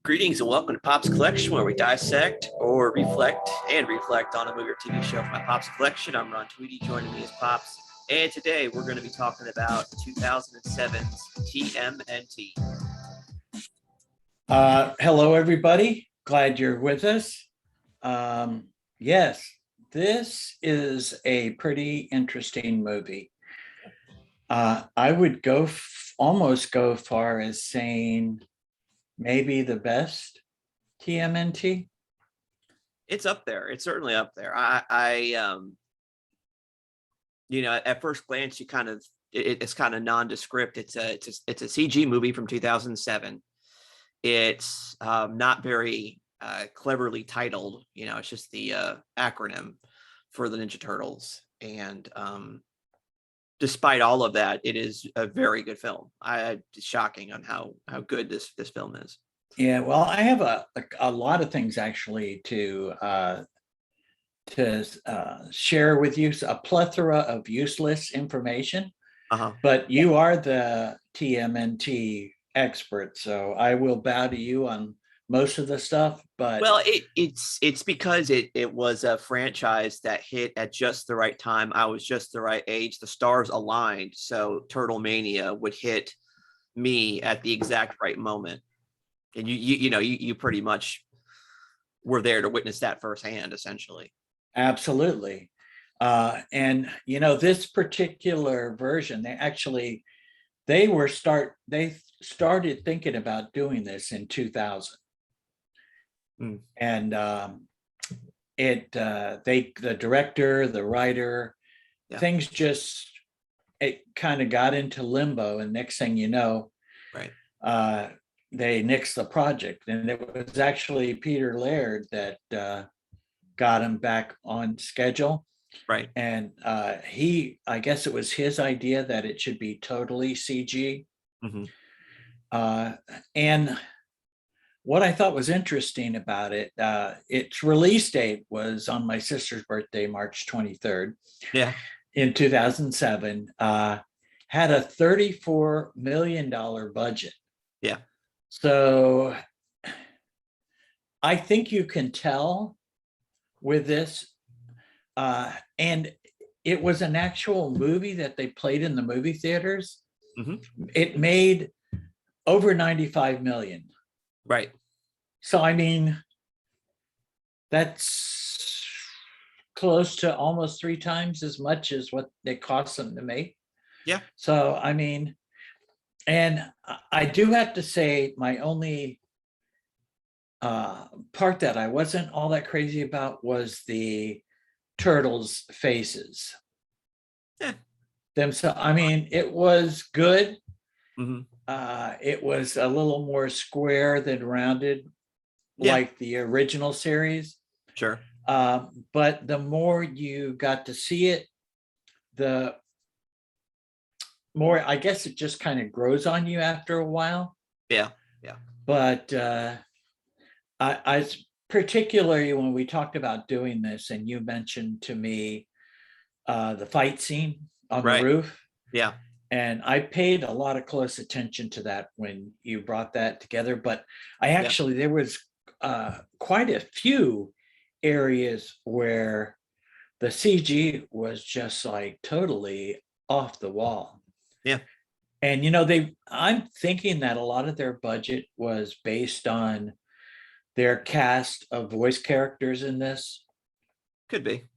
Greetings and welcome to Pop's Collection, where we dissect or reflect on a movie or TV show from my Pop's Collection. I'm Ron Tweedy, joining me as Pops. And today we're going to be talking about 2007's TMNT. Hello, everybody. Glad you're with us. Yes, this is a pretty interesting movie. I would almost go far as saying maybe the best TMNT. It's up there. It's certainly up there. At first glance, it's kind of nondescript. It's a CG movie from 2007. It's not very cleverly titled. It's just the acronym for the Ninja Turtles. And despite all of that, it is a very good film. It's shocking on how good this film is. Yeah, well, I have a lot of things actually to share with you, a plethora of useless information. But you are the TMNT expert, so I will bow to you on most of the stuff. But it's because it was a franchise that hit at just the right time. I was just the right age. The stars aligned, so Turtle Mania would hit me at the exact right moment. And you pretty much were there to witness that firsthand, essentially. Absolutely. And this particular version, they started thinking about doing this in 2000. And the director, the writer, things it kind of got into limbo, and next thing you know, right, they nixed the project. And it was actually Peter Laird that got him back on schedule. Right. And I guess it was his idea that it should be totally CG. And what I thought was interesting about it, its release date was on my sister's birthday, March 23rd. Yeah. In 2007, had a $34 million budget. Yeah. So I think you can tell with this, and it was an actual movie that they played in the movie theaters. It made over 95 million. Right. So, I mean, that's close to almost 3 times as much as what it cost them to make. Yeah. So, I mean, and I do have to say, my only part that I wasn't all that crazy about was the turtles' faces. So, I mean, it was good. It was a little more square than rounded, like the original series. Sure. But the more you got to see it, the more, I guess, it just kind of grows on you after a while. Yeah. But I particularly, when we talked about doing this, and you mentioned to me the fight scene on the roof. Yeah. And I paid a lot of close attention to that when you brought that together. But there was quite a few areas where the CG was just like totally off the wall. Yeah. And, I'm thinking that a lot of their budget was based on their cast of voice characters in this. Could be.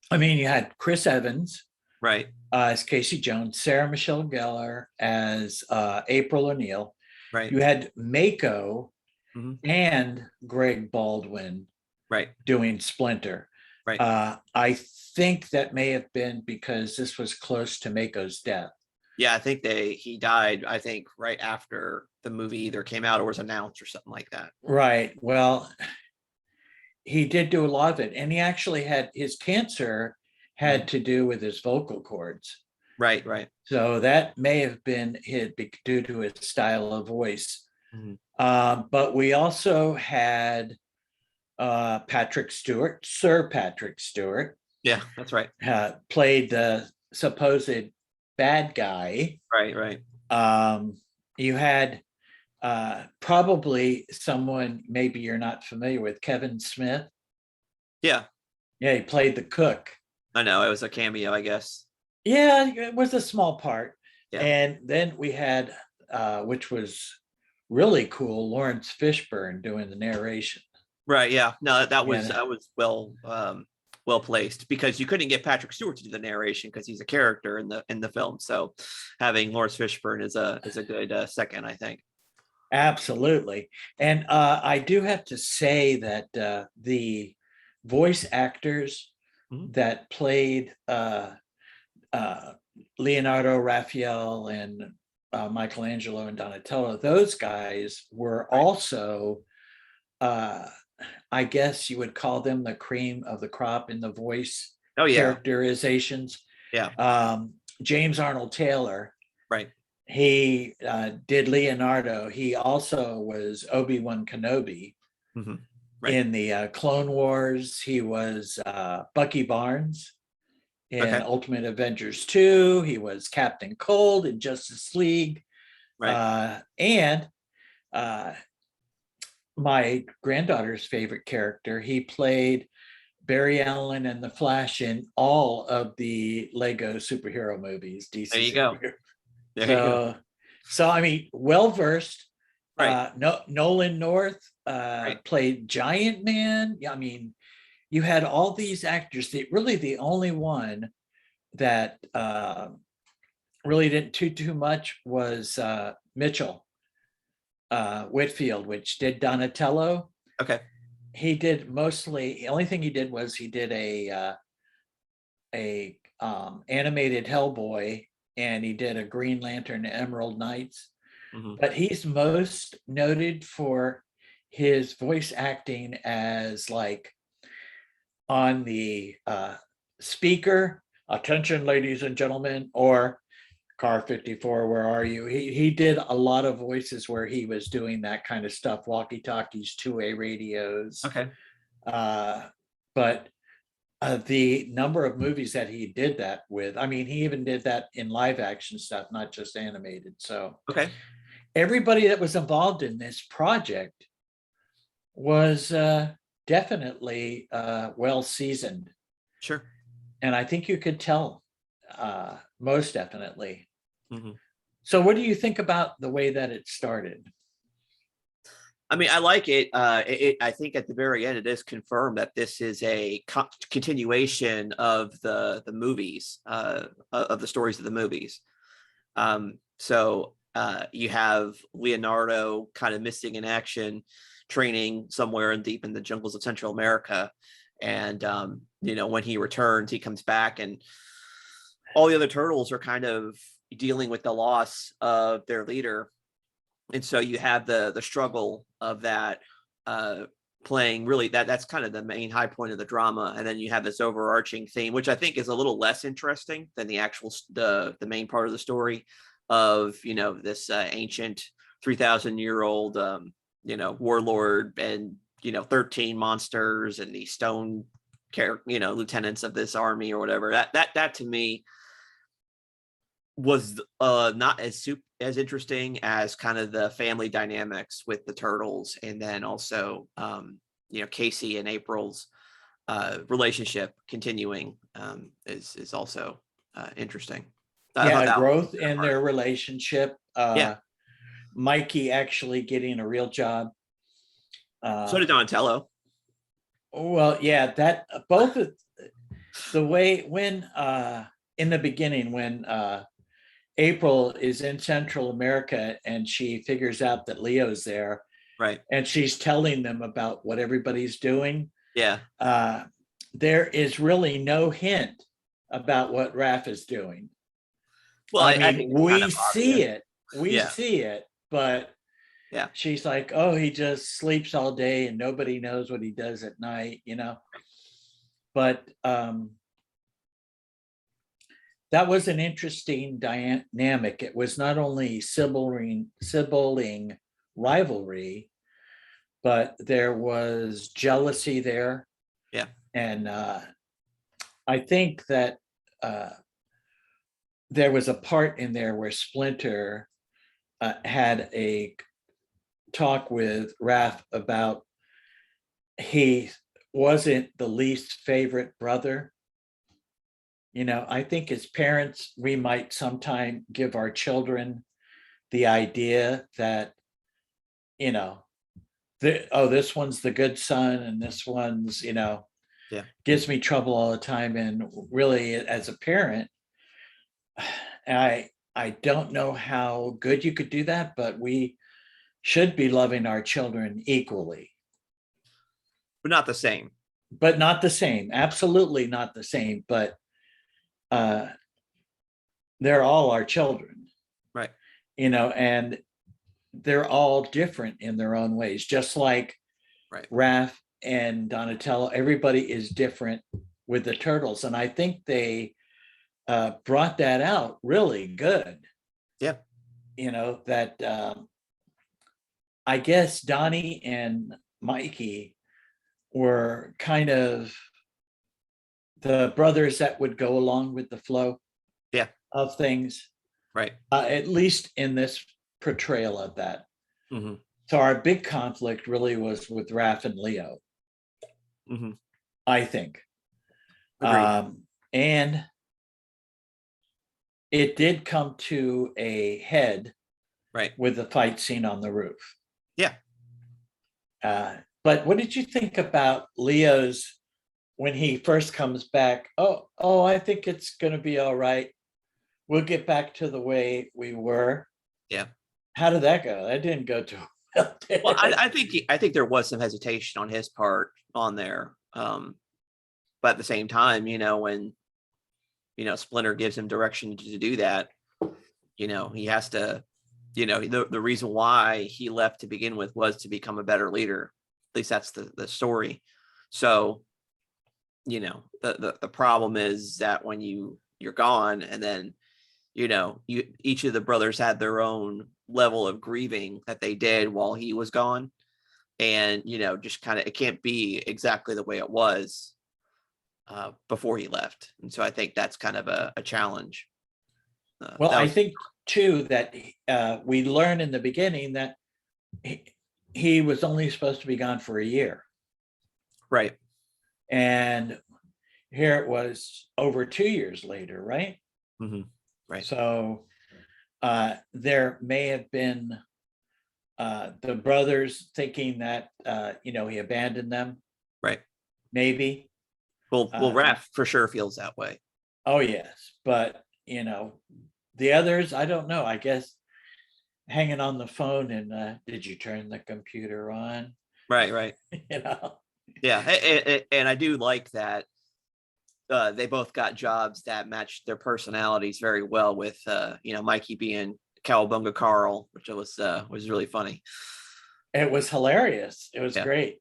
I mean, you had Chris Evans. Right. As Casey Jones, Sarah Michelle Gellar as April O'Neil. Right. You had Mako and Greg Baldwin doing Splinter. Right. I think that may have been because this was close to Mako's death. Yeah, I think he died, I think, right after the movie either came out or was announced or something like that. Right. Well, he did do a lot of it. And he actually had his cancer had to do with his vocal cords. Right. So that may have been due to his style of voice. But we also had Sir Patrick Stewart. Yeah, that's right. Played the supposed bad guy. Right. You had Probably someone maybe you're not familiar with, Kevin Smith. Yeah, Yeah, he played the cook. I know. It was a cameo, I guess. Yeah, it was a small part. Yeah. And then we had, which was really cool, Lawrence Fishburne doing the narration. Right. Yeah. No, Yeah, that was well placed because you couldn't get Patrick Stewart to do the narration because he's a character in the film. So having Lawrence Fishburne is a good second, I think. absolutely. And I do have to say that the voice actors Mhm. that played uh, Leonardo, Raphael, and Michelangelo and Donatello, those guys were Right. also, uh, I guess you would call them the cream of the crop in the voice Oh yeah. characterizations. Yeah. James Arnold Taylor, Right. he did Leonardo. He also was Obi-Wan Kenobi Hmm. Right. in the Clone Wars. He was Bucky Barnes in Okay. Ultimate Avengers 2. He was Captain Cold in Justice League. Right. And my granddaughter's favorite character, he played Barry Allen and the Flash in all of the Lego superhero movies, There DC you go. superhero. There you go. So I mean, well versed. Right. No, Nolan North Right. played Giant Man. Yeah, I mean, you had all these actors. Really, the only one that really didn't do too much was Mitchell Whitfield, which did Donatello. Okay. He did mostly. The only thing he did was he did a animated Hellboy, and he did a Green Lantern Emerald Knights. Hmm. But he's most noted for his voice acting as like on the speaker, attention, ladies and gentlemen, or car 54, where are you? He did a lot of voices where he was doing that kind of stuff, walkie talkies, two-way radios. Okay. Uh, but the number of movies that he did that with, I mean, he even did that in live action stuff, not just animated. So Okay. everybody that was involved in this project was definitely well seasoned. Sure. And I think you could tell most definitely. Hmm. So, what do you think about the way that it started? I mean, I like it. I think at the very end, it is confirmed that this is a continuation of the movies, of the stories of the movies. So you have Leonardo kind of missing in action, training somewhere in deep in the jungles of Central America, and when he returns, he comes back, and all the other turtles are kind of dealing with the loss of their leader, and so you have the struggle of that playing really that's kind of the main high point of the drama, and then you have this overarching theme which I think is a little less interesting than the actual the main part of the story of this ancient 3,000-year-old warlord and 13 monsters and these stone lieutenants of this army or whatever. That to me was not as interesting as kind of the family dynamics with the turtles, and then also Casey and April's relationship continuing is also interesting. I thought Yeah, that was growth a good in part. their relationship. Yeah. Mikey actually getting a real job. So Uh, did Donatello. well, yeah, that both of the way when in the beginning when April is in Central America and she figures out that Leo's there Right. and she's telling them about what everybody's doing. Yeah. Uh, there is really no hint about what Raph is doing. Well, I I mean, think it's kind of obvious. we Yeah. see it, but Yeah. she's like, oh, he just sleeps all day and nobody knows what he does at night, But that was an interesting dynamic. It was not only sibling rivalry, but there was jealousy there. Yeah. And I think that there was a part in there where Splinter had a talk with Raph about he wasn't the least favorite brother. I think as parents, we might sometime give our children the idea that, you know, this one's the good son and this one's, Yeah. gives me trouble all the time. And really, as a parent, I don't know how good you could do that, but we should be loving our children equally, But not the same. but not the same. Absolutely not the same. But uh, they're all our children, Right. and they're all different in their own ways, just like Right. Raph and Donatello. Everybody is different with the turtles. And I think they brought that out really good. Yeah. That I guess Donnie and Mikey were kind of the brothers that would go along with the flow Yeah. of things, Right. at least in this portrayal of that. Mm-hmm. So our big conflict really was with Raph and Leo, Mm-hmm. I think. Agreed. And it did come to a head Right. with the fight scene on the roof. Yeah. But what did you think about Leo's when he first comes back? Oh, I think it's going to be all right. We'll get back to the way we were. Yeah. How did that go? That didn't go too well. Well, I think there was some hesitation on his part on there. But at the same time, when Splinter gives him direction to do that, he has to, the reason why he left to begin with was to become a better leader. At least that's the story. So, the problem is that when you're gone, and then each of the brothers had their own level of grieving that they did while he was gone, and just kind of, it can't be exactly the way it was before he left. And so I think that's kind of a challenge. Well, I think too that we learn in the beginning that he was only supposed to be gone for a year. Right. And here it was over 2 years later, right? Mm-hmm. Right. So there may have been the brothers thinking that he abandoned them. Right. Maybe. Well, Raph for sure feels that way. Oh yes, but the others, I don't know. I guess hanging on the phone and did you turn the computer on? Right. Yeah, and I do like that they both got jobs that matched their personalities very well, with Mikey being Cowabunga Carl, which was really funny. It was hilarious. It was Yeah. great.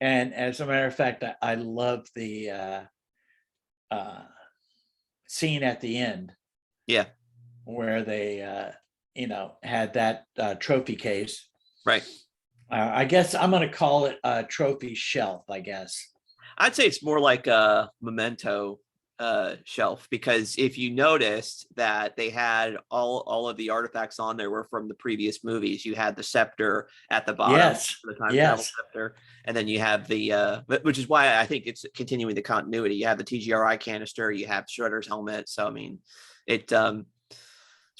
And as a matter of fact, I love the scene at the end. Yeah. Where they had that trophy case. Right. I guess I'm going to call it a trophy shelf, I guess. I'd say it's more like a memento shelf, because if you noticed that they had all of the artifacts on there were from the previous movies. You had the scepter at the bottom, Yes. the time travel scepter, and then you have the which is why I think it's continuing the continuity. You have the TGRI canister, you have Shredder's helmet. So I mean, it's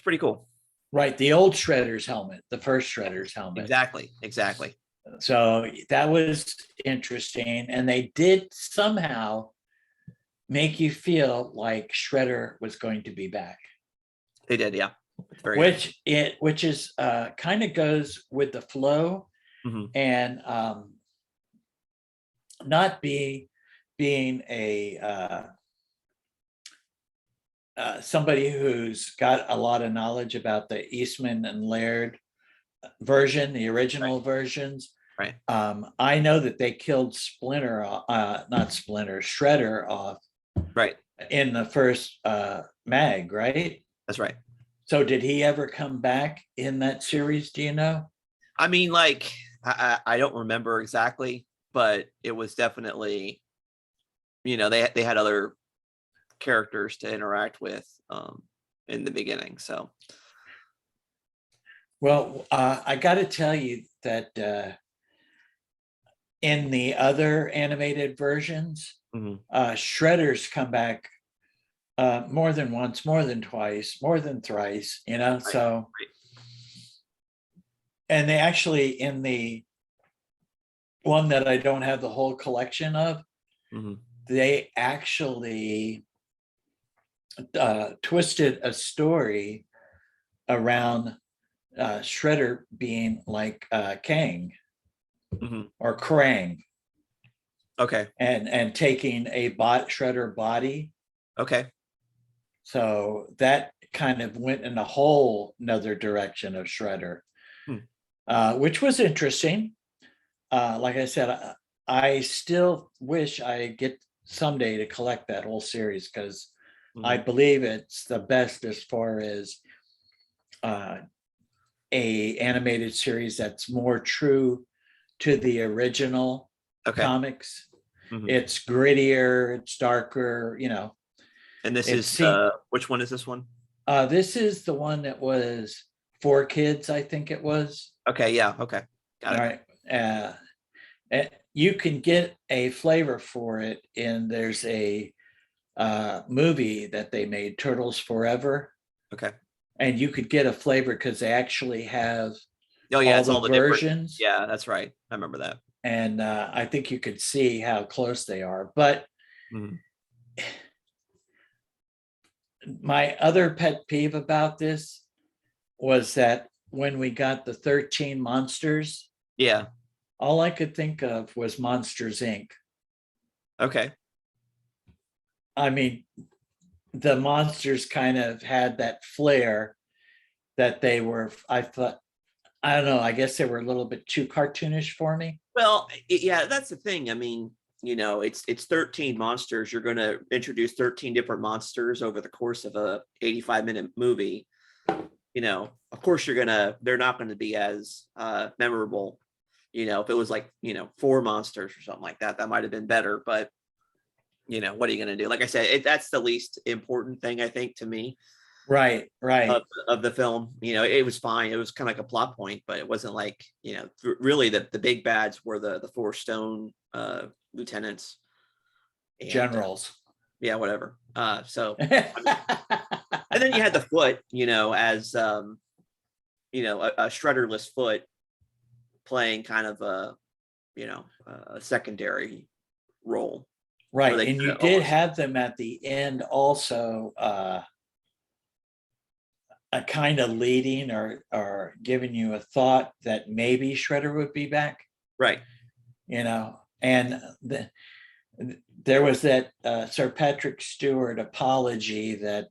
pretty cool. Right, the old Shredder's helmet, the first Shredder's helmet. Exactly. So that was interesting, and they did somehow make you feel like Shredder was going to be back. They did, yeah. Which is kind of goes with the flow, mm-hmm. and not being a somebody who's got a lot of knowledge about the Eastman and Laird version, the original versions. Right. I know that they killed Shredder off. Right. In the first mag, right? That's right. So did he ever come back in that series? Do you know? I mean, like, I don't remember exactly, but it was definitely, they had other characters to interact with in the beginning. So Well, I got to tell you that in the other animated versions, Mhm. Shredder's come back more than once, more than twice, more than thrice, you know. Right. So, Right. and they actually, in the one that I don't have the whole collection of, Mhm. they actually twisted a story around Shredder being like Kang Mhm. or Krang, Okay. and taking a Shredder body. Okay. So that kind of went in a whole another direction of Shredder, Hmm. which was interesting. Like I said, I still wish I get someday to collect that whole series, because I Mhm. believe it's the best as far as uh, a animated series that's more true to the original Okay. comics. Mhm. It's grittier, it's darker, you know. And this It is seemed which one is this one? this is the one that was for kids, I think it was. Okay. Yeah. Okay. Got All it. right. You can get a flavor for it, and there's a movie that they made, Turtles Forever, Okay. and you could get a flavor because they actually have Oh yeah, all it's the all the different. versions, Yeah, that's right. I remember that. and I think you could see how close they are. But Mhm. my other pet peeve about this was that when we got the 13 monsters, Yeah. all I could think of was Monsters Inc. Okay. I mean, the monsters kind of had that flair that they were, I thought, I don't know, I guess they were a little bit too cartoonish for me. Well, yeah, that's the thing. I mean, it's 13 monsters. You're going to introduce 13 different monsters over the course of a 85-minute movie. Of course they're not going to be as memorable. If it was like, four monsters or something like that, that might have been better, but what are you going to do? Like I said, that's the least important thing, I think, to me Right, of, right. of the film. It was fine. It was kind of like a plot point, but it wasn't like, really the big bads were the four stone lieutenants and Generals. yeah, whatever. So I mean, and then you had the foot, as a shredderless foot playing kind of a secondary role where Right. they And kind you of did almost. have them at the end also, a kind of leading or giving you a thought that maybe Shredder would be back, Right. you know. And there was that Sir Patrick Stewart apology that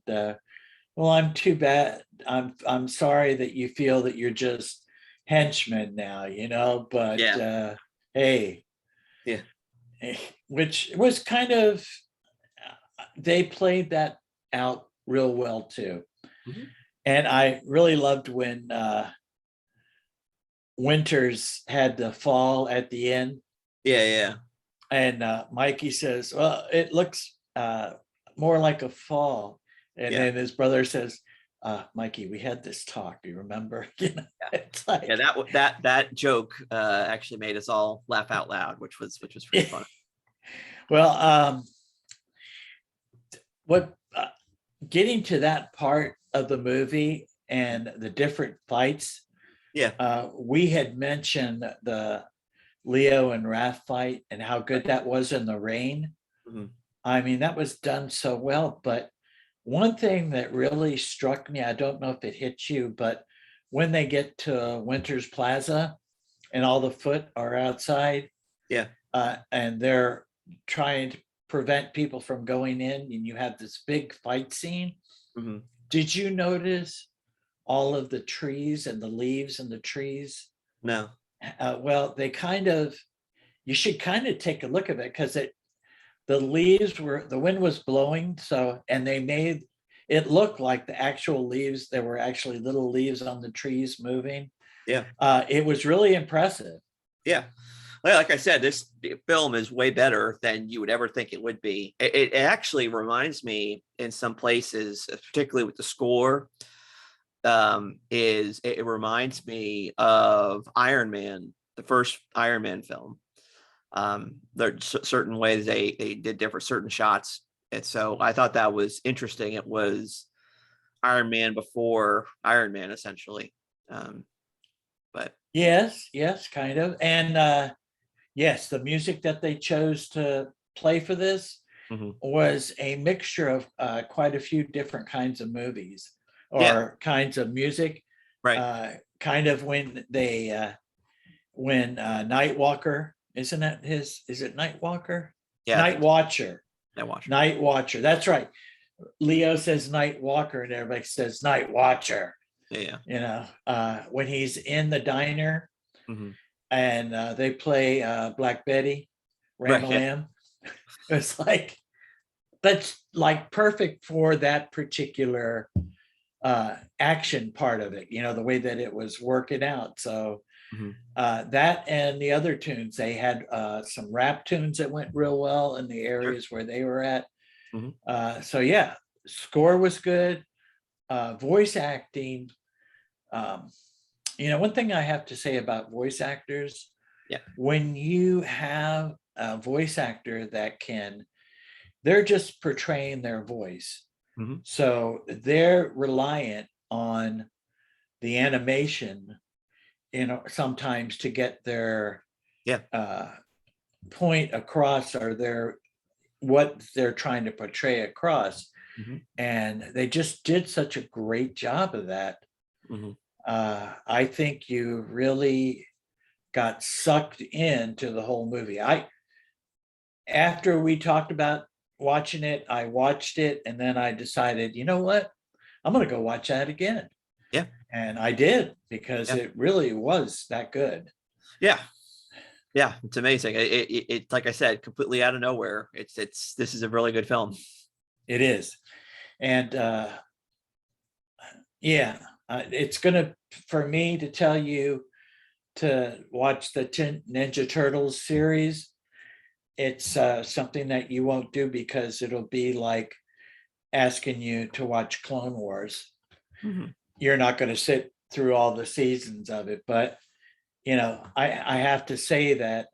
well, I'm too bad. I'm sorry that you feel that you're just henchmen now, you know, but Yeah. hey, Yeah. which was kind of, they played that out real well too. Mhm. And I really loved when Winters had the fall at the end, Yeah. Yeah. and Mikey says, "Well, it looks more like a fall," and Yeah. then his brother says, "Mikey, we had this talk. Do you remember?" You know, Yeah. it's Yeah, like, that joke actually made us all laugh out loud, which was pretty fun. well, what getting to that part of the movie and the different fights, Yeah. we had mentioned the Leo and Raph fight and how good Right. that was in the rain. Mhm. I mean, that was done so well. But one thing that really struck me, I don't know if it hit you, but when they get to Winters Plaza and all the foot are outside, Yeah. and they're trying to prevent people from going in, and you have this big fight scene. Mhm. Did you notice all of the trees and the leaves and the trees? No. Well, they kind of, you should kind of take a look at it, because the leaves were, the wind was blowing, so, and they made it look like the actual leaves, there were actually little leaves on the trees moving. Yeah. It was really impressive. Yeah. Well, like I said, this film is way better than you would ever think it would be. It actually reminds me in some places, particularly with the score, is it reminds me of Iron Man, the first Iron Man film. There's certain ways they did different certain shots, and so I thought that was interesting. It was Iron Man before Iron Man, essentially. But Yes, kind of. And yes, the music that they chose to play for this mhm. was a mixture of quite a few different kinds of movies Yeah, or kinds of music. right. Kind of when Nightwalker, isn't that is it Nightwalker? Yeah, I Night think so. Watcher. I watched. Night Watcher. That's right. Leo says Night Walker and everybody says Night Watcher. Yeah, When he's in the diner mhm. and they play Black Betty, Right. Yeah, Ram-a-lam. It's like, that's like perfect for that particular action part of it, the way that it was working out. So mhm. that and the other tunes, they had some rap tunes that went real well in the Sure. areas where they were at. Mhm. So yeah, score was good. Voice acting. Um, one thing I have to say about voice actors, Yeah. when you have a voice actor they're just portraying their voice. Mhm. So they're reliant on the animation, sometimes to get their Yeah. point across or what they're trying to portray across. Mhm. And they just did such a great job of that. Mhm. I think you really got sucked into the whole movie. After we talked about watching it, I watched it and then I decided, you know what? I'm going to go watch that again. Yeah. And I did because Yeah. it really was that good. Yeah. Yeah. It's amazing. It like I said, completely out of nowhere. This is a really good film. It is. And yeah, it's going to, for me to tell you to watch the Ninja Turtles series, it's something that you won't do because it'll be like asking you to watch Clone Wars. Mhm. You're not going to sit through all the seasons of it, but I have to say that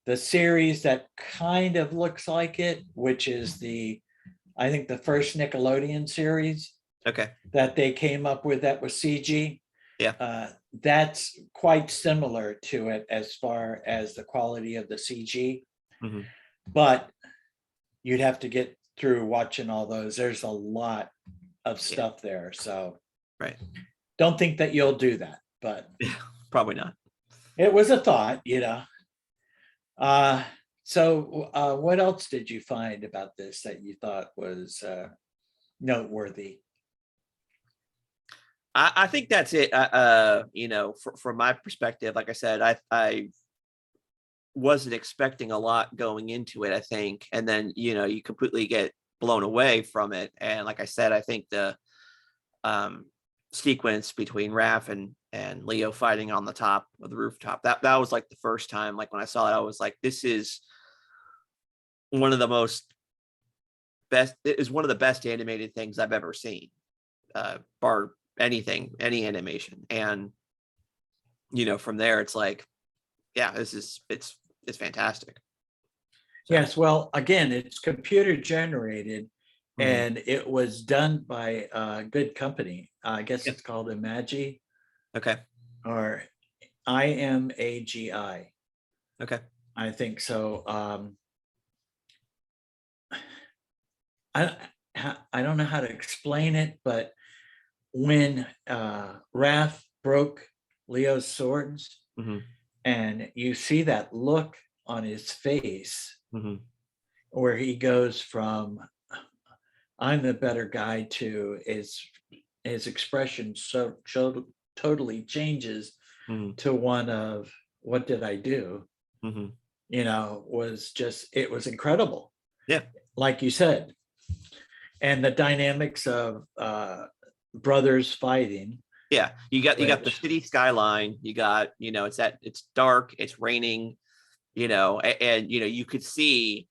the series that kind of looks like it, which is I think the first Nickelodeon series Okay. that they came up with that was CG, Yeah. that's quite similar to it as far as the quality of the CG, Mhm. but you'd have to get through watching all those. There's a lot of Yeah. stuff there. So Right. don't think that you'll do that, but Yeah. Probably not. it was a thought. Uh, so what else did you find about this that you thought was noteworthy? I think that's it. From my perspective, like I said, I wasn't expecting a lot going into it, I think. And then, you completely get blown away from it. And like I said, I think the um sequence between Raph and Leo fighting on the top of the rooftop, that was like the first time, like when I saw it, I was like, this is one of the most best, it is one of the best animated things I've ever seen, bar anything, any animation. And from there it's like, yeah, it's fantastic. So Yes, well, again, it's computer generated mhm. and it was done by a good company. I guess Yeah. it's called Imagi Okay. or IMAGI. Okay. I think so. I I don't know how to explain it, but when Raph broke Leo's swords Hmm. and you see that look on his face Hmm. where he goes from I'm the better guy to his expression totally changes Hmm. to one of what did I do? Hmm. Was just, it was incredible, Yeah. like you said. And the dynamics of brothers fighting, Yeah. You got the which, city skyline. You got, it's dark, it's raining, and you could see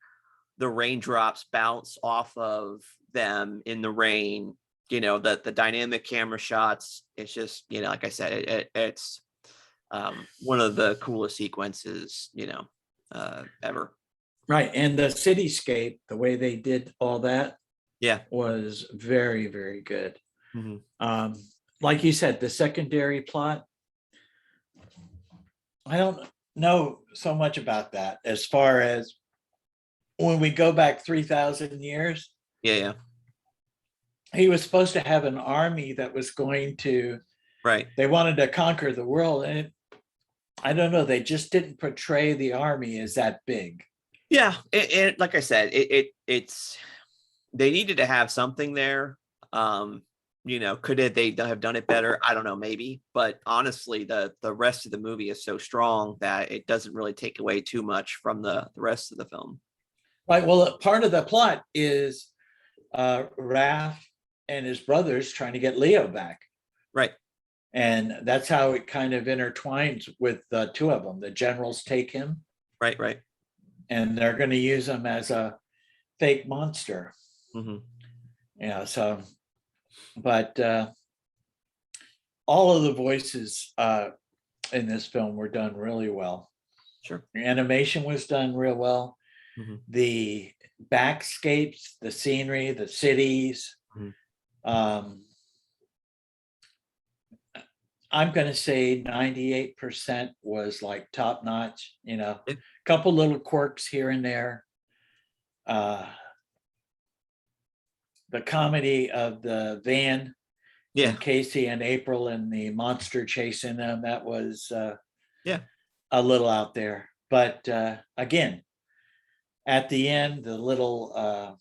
the raindrops bounce off of them in the rain, the dynamic camera shots. It's just, like I said, it's one of the coolest sequences, ever. Right. And the cityscape, the way they did all that Yeah. was very, very good. Mhm. Like you said, the secondary plot, I don't know so much about that as far as when we go back 3,000 years. Yeah. He was supposed to have an army that was going to, Right. they wanted to conquer the world. And I don't know, they just didn't portray the army as that big. Yeah. And like I said, it's they needed to have something there. Could they have done it better? I don't know, maybe. But honestly, the rest of the movie is so strong that it doesn't really take away too much from the rest of the film. Right. Well, part of the plot is Raph and his brothers trying to get Leo back. Right. And that's how it kind of intertwines with the two of them. The generals take him. Right. And they're going to use him as a fake monster. Mm-hmm. So, but all of the voices in this film were done really well. Sure. The animation was done real well. Mm-hmm. The backscapes, the scenery, the cities. Mm-hmm. I'm going to say 98% was like top notch, Yeah. couple little quirks here and there. The comedy of the van, and Casey and April and the monster chasing them, that was a little out there. But again, at the end, the little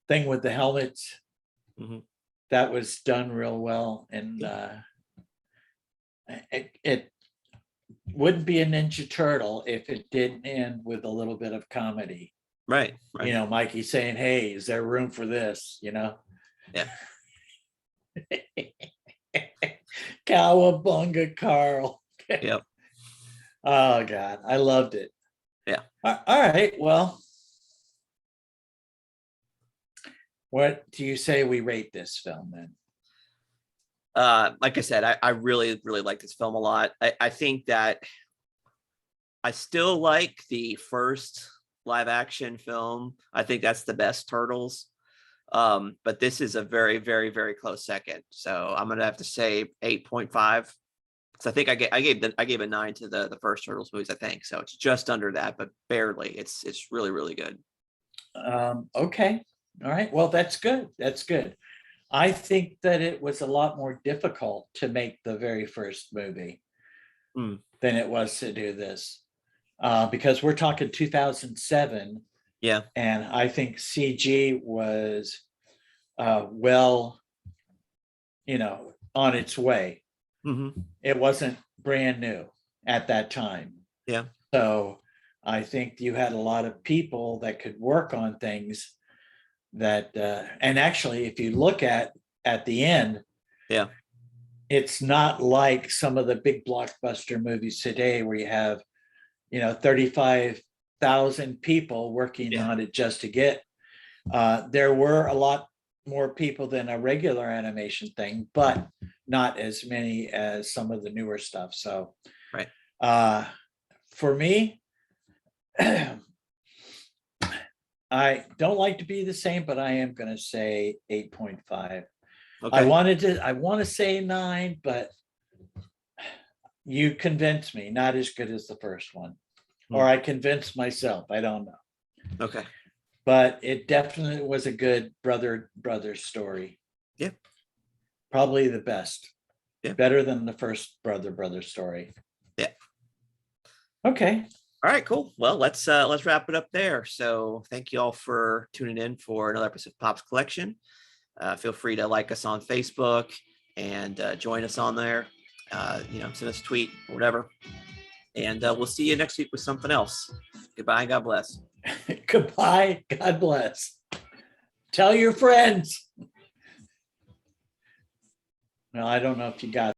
thing with the helmets, that was done real well. And it wouldn't be a Ninja Turtle if it didn't end with a little bit of comedy. Right. Mikey saying, "Hey, is there room for this?" Yeah. Cowabunga, Carl. Yep. Oh God, I loved it. Yeah. All right. Well, what do you say we rate this film then? Like I said, I really, really like this film a lot. I think that I still like the first live action film. I think that's the best Turtles. But this is a very, very, very close second. So I'm gonna have to say 8.5. Because I think I gave a 9 to the first Turtles movies, I think. So it's just under that, but barely. It's really, really good. Okay. All right. Well, that's good. That's good. I think that it was a lot more difficult to make the very first movie than it was to do this. Because we're talking 2007. Yeah. And I think CG was well, on its way. It wasn't brand new at that time. Yeah. So I think you had a lot of people that could work on things that, and actually, if you look at the end, it's not like some of the big blockbuster movies today where you have, 35,000 people working on it just to get. There were a lot more people than a regular animation thing, but not as many as some of the newer stuff. So, for me, I don't like to be the same, but I am going to say 8.5. Okay. I want to say 9, but you convinced me. Not as good as the first one, or I convinced myself. I don't know. Okay. But it definitely was a good brother story. Yeah. Probably the best. Yeah. Better than the first brother story. Yeah. Okay. All right, cool. Well, let's wrap it up there. So thank you all for tuning in for another episode of Pop's Collection. Feel free to like us on Facebook and join us on there. Send us a tweet or whatever. And we'll see you next week with something else. Goodbye. God bless. Goodbye. God bless. Tell your friends. Well, I don't know if you got